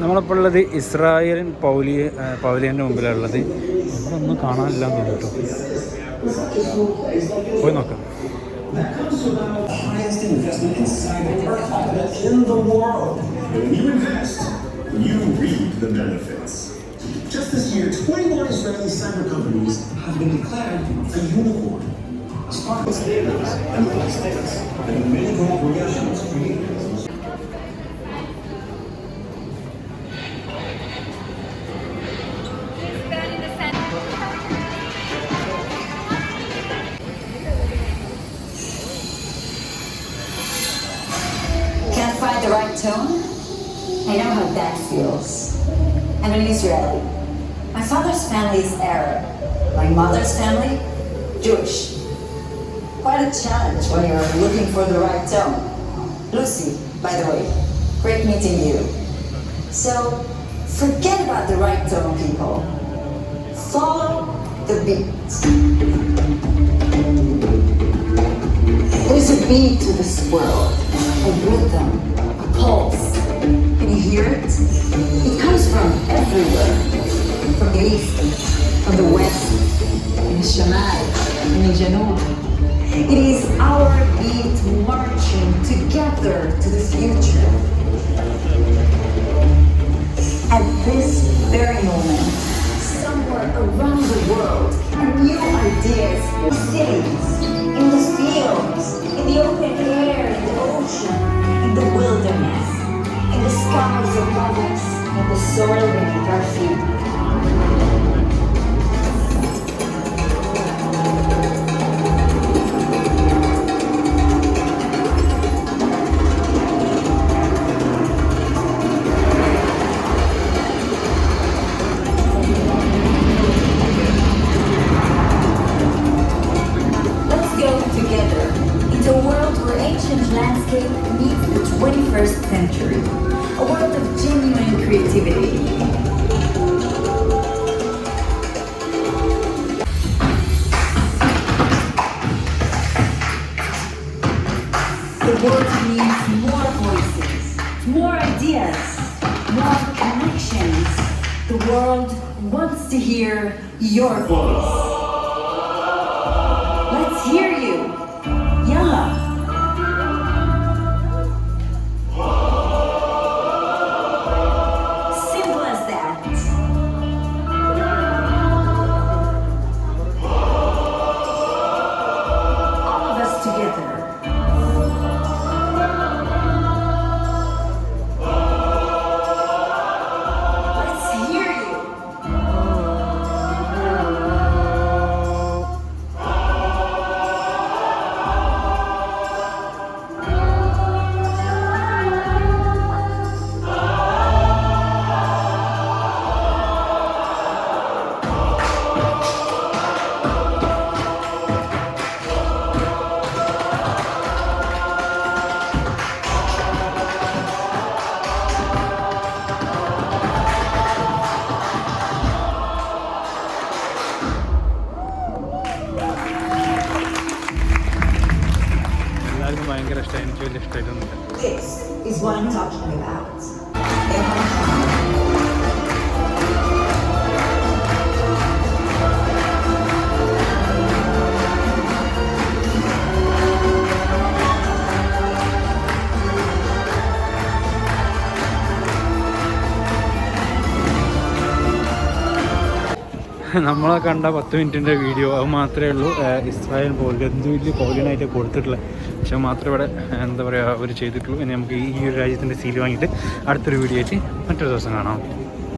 നമ്മളിപ്പോൾ ഉള്ളത് ഇസ്രായേലിൻ പവലിയൻ്റെ മുമ്പിലുള്ളത്. ഇവിടെ ഒന്നും കാണാനില്ലാന്ന് തോന്നിട്ടോ. പോയി നോക്കാം. Just this year, 21 Israeli cyber companies have been declared a unicorn. As part of standards and plastics, and many corporations create. Can't find the right tone? I know how that feels. I'm an Israeli. My father's family is Arab. My mother's family, Jewish. Quite a challenge when you're looking for the right tone. Lucy, by the way, great meeting you. So, forget about the right tone, people. Follow the beat. There's a beat to this world, a rhythm, a pulse. Can you hear it? It comes from everywhere. From the east, from the west, in the Shamal, in the Janub. It is our beat marching together to the future. At this very moment, somewhere around the world, new ideas in cities, in the fields, in the open air, in the ocean, in the wilderness, in the skies above us, in the soil beneath our feet. Let's go together into a world where ancient landscape meets the 21st century. A world of genuine creativity. The world needs more voices, more ideas, more connections. The world wants to hear your voice. Let's hear you. Yalla. Simple as that. All of us together. Let's hear you. എല്ലാവർക്കും ഭയങ്കര ഇഷ്ടമായി. എനിക്ക് വലിയ ഇഷ്ടമായിട്ടൊന്നുമില്ല. This is what I'm talking about. നമ്മളെ കണ്ട 10 മിനിറ്റിൻ്റെ video അത് മാത്രമേ ഉള്ളൂ. ഇസ്രായേൽ എന്ത് വലിയ പവലിയനായിട്ട് കൊടുത്തിട്ടുള്ളത്. പക്ഷെ മാത്രമേ ഇവിടെ എന്താ പറയുക അവർ ചെയ്തിട്ടുള്ളൂ. ഇനി നമുക്ക് ഈ ഒരു രാജ്യത്തിൻ്റെ സീൽ വാങ്ങിയിട്ട് അടുത്തൊരു വീഡിയോ ആയിട്ട് മറ്റൊരു ദിവസം കാണാം.